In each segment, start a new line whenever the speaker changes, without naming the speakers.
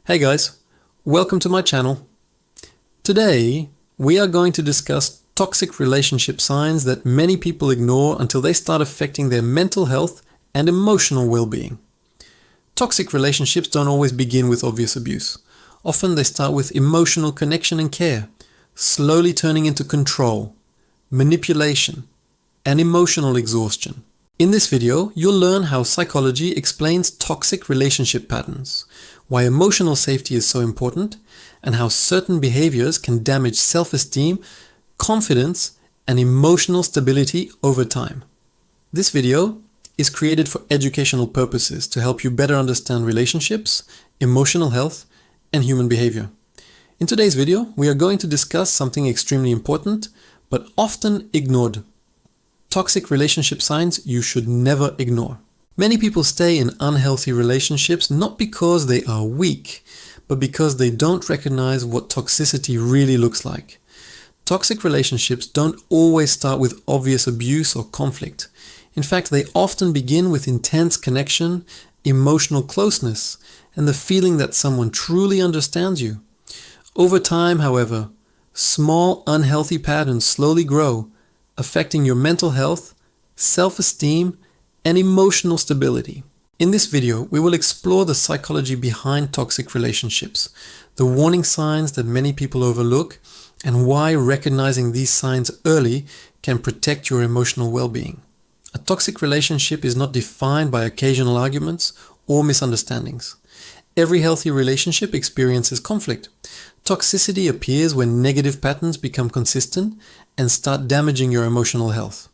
Hey guys, welcome to my channel. Today we are going to discuss toxic relationship signs that many people ignore until they start affecting their mental health and emotional well-being. Toxic relationships don't always begin with obvious abuse. Often they start with emotional connection and care, slowly turning into control, manipulation, and emotional exhaustion. In this video, you'll learn how psychology explains toxic relationship patterns, why emotional safety is so important, and how certain behaviors can damage self-esteem, confidence, and emotional stability over time. This video is created for educational purposes to help you better understand relationships, emotional health, and human behavior. In today's video, we are going to discuss something extremely important, but often ignored. Toxic relationship signs you should never ignore. Many people stay in unhealthy relationships not because they are weak, but because they don't recognize what toxicity really looks like. Toxic relationships don't always start with obvious abuse or conflict. In fact, they often begin with intense connection, emotional closeness, and the feeling that someone truly understands you. Over time, however, small unhealthy patterns slowly grow, affecting your mental health, self-esteem, and emotional stability. In this video, we will explore the psychology behind toxic relationships, the warning signs that many people overlook, and why recognizing these signs early can protect your emotional well-being. A toxic relationship is not defined by occasional arguments or misunderstandings. Every healthy relationship experiences conflict. Toxicity appears when negative patterns become consistent and start damaging your emotional health.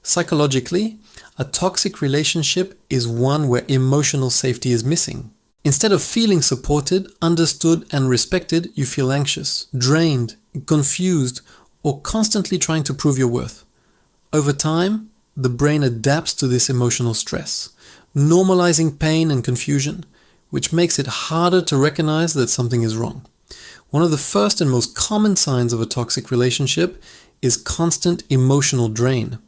Psychologically, a toxic relationship is one where emotional safety is missing. Instead of feeling supported, understood, and respected, you feel anxious, drained, confused, or constantly trying to prove your worth. Over time, the brain adapts to this emotional stress, normalizing pain and confusion, which makes it harder to recognize that something is wrong. One of the first and most common signs of a toxic relationship is constant emotional drain.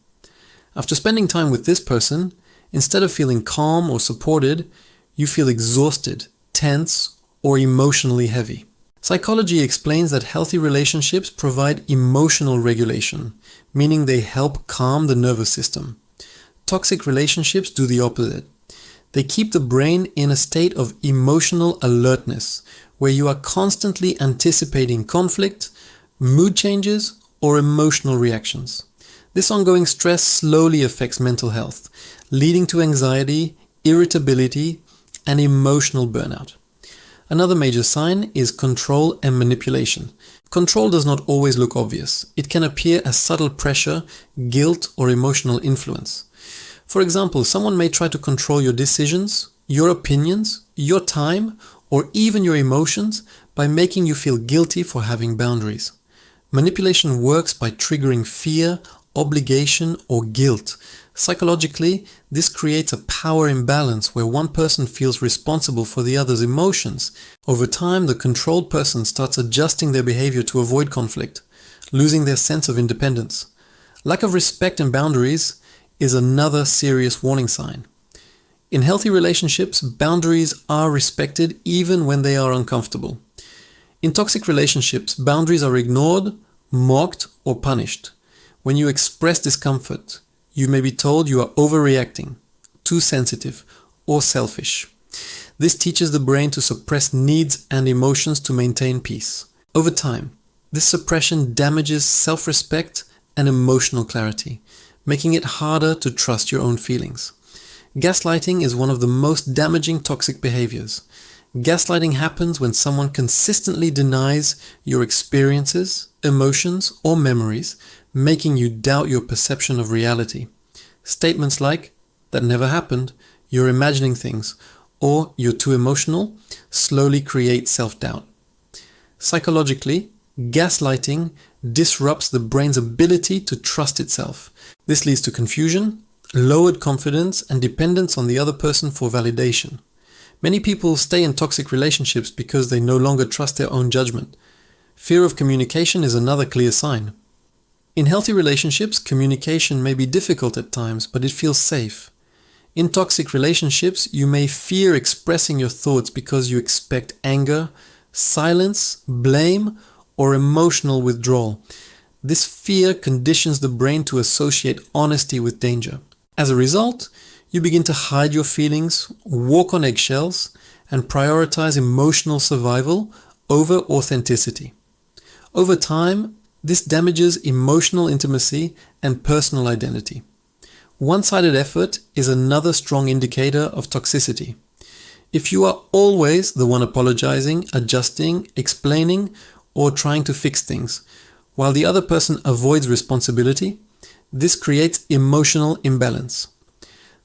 After spending time with this person, instead of feeling calm or supported, you feel exhausted, tense, or emotionally heavy. Psychology explains that healthy relationships provide emotional regulation, meaning they help calm the nervous system. Toxic relationships do the opposite. They keep the brain in a state of emotional alertness, where you are constantly anticipating conflict, mood changes, or emotional reactions. This ongoing stress slowly affects mental health, leading to anxiety, irritability, and emotional burnout. Another major sign is control and manipulation. Control does not always look obvious. It can appear as subtle pressure, guilt, or emotional influence. For example, someone may try to control your decisions, your opinions, your time, or even your emotions by making you feel guilty for having boundaries. Manipulation works by triggering fear, obligation, or guilt. Psychologically, this creates a power imbalance where one person feels responsible for the other's emotions. Over time, the controlled person starts adjusting their behavior to avoid conflict, losing their sense of independence. Lack of respect and boundaries is another serious warning sign. In healthy relationships, boundaries are respected even when they are uncomfortable. In toxic relationships, boundaries are ignored, mocked, or punished. When you express discomfort, you may be told you are overreacting, too sensitive, or selfish. This teaches the brain to suppress needs and emotions to maintain peace. Over time, this suppression damages self-respect and emotional clarity, making it harder to trust your own feelings. Gaslighting is one of the most damaging toxic behaviors. Gaslighting happens when someone consistently denies your experiences, emotions, or memories, making you doubt your perception of reality. Statements like, "that never happened," "you're imagining things," or "you're too emotional," slowly create self-doubt. Psychologically, gaslighting disrupts the brain's ability to trust itself. This leads to confusion, lowered confidence, and dependence on the other person for validation. Many people stay in toxic relationships because they no longer trust their own judgment. Fear of communication is another clear sign. In healthy relationships, communication may be difficult at times, but it feels safe. In toxic relationships, you may fear expressing your thoughts because you expect anger, silence, blame, or emotional withdrawal. This fear conditions the brain to associate honesty with danger. As a result, you begin to hide your feelings, walk on eggshells, and prioritize emotional survival over authenticity. Over time, this damages emotional intimacy and personal identity. One-sided effort is another strong indicator of toxicity. If you are always the one apologizing, adjusting, explaining, or trying to fix things, while the other person avoids responsibility, this creates emotional imbalance.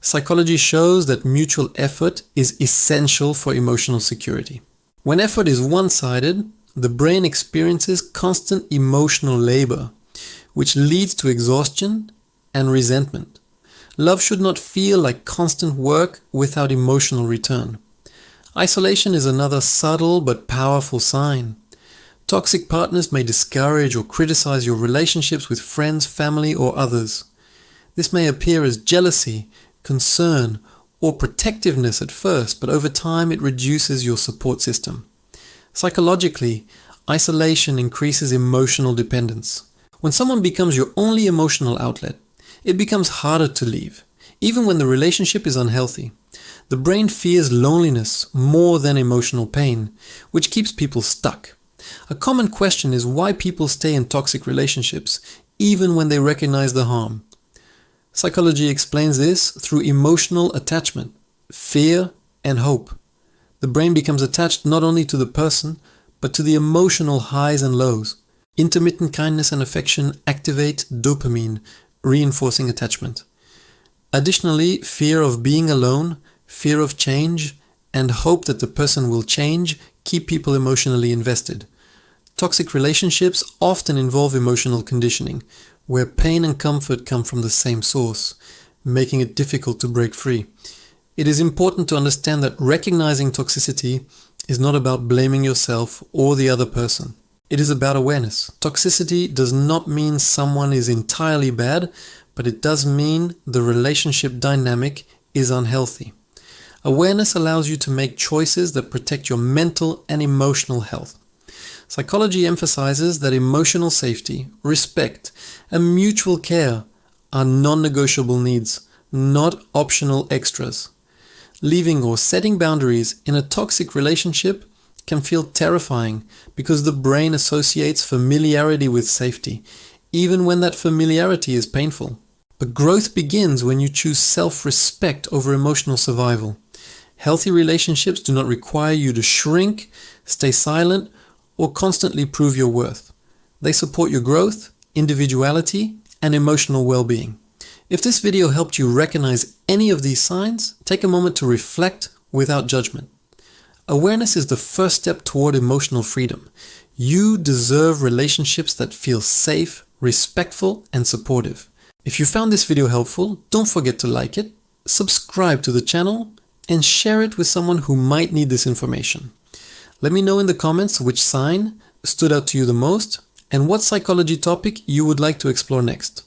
Psychology shows that mutual effort is essential for emotional security. When effort is one-sided, the brain experiences constant emotional labor, which leads to exhaustion and resentment. Love should not feel like constant work without emotional return. Isolation is another subtle but powerful sign. Toxic partners may discourage or criticize your relationships with friends, family, or others. This may appear as jealousy, concern, or protectiveness at first, but over time it reduces your support system. Psychologically, isolation increases emotional dependence. When someone becomes your only emotional outlet, it becomes harder to leave, even when the relationship is unhealthy. The brain fears loneliness more than emotional pain, which keeps people stuck. A common question is why people stay in toxic relationships, even when they recognize the harm. Psychology explains this through emotional attachment, fear, and hope. The brain becomes attached not only to the person, but to the emotional highs and lows. Intermittent kindness and affection activate dopamine, reinforcing attachment. Additionally, fear of being alone, fear of change, and hope that the person will change keep people emotionally invested. Toxic relationships often involve emotional conditioning, where pain and comfort come from the same source, making it difficult to break free. It is important to understand that recognizing toxicity is not about blaming yourself or the other person. It is about awareness. Toxicity does not mean someone is entirely bad, but it does mean the relationship dynamic is unhealthy. Awareness allows you to make choices that protect your mental and emotional health. Psychology emphasizes that emotional safety, respect, and mutual care are non-negotiable needs, not optional extras. Leaving or setting boundaries in a toxic relationship can feel terrifying because the brain associates familiarity with safety, even when that familiarity is painful. But growth begins when you choose self-respect over emotional survival. Healthy relationships do not require you to shrink, stay silent, or constantly prove your worth. They support your growth, individuality, and emotional well-being. If this video helped you recognize any of these signs, take a moment to reflect without judgment. Awareness is the first step toward emotional freedom. You deserve relationships that feel safe, respectful, and supportive. If you found this video helpful, don't forget to like it, subscribe to the channel, and share it with someone who might need this information. Let me know in the comments which sign stood out to you the most and what psychology topic you would like to explore next.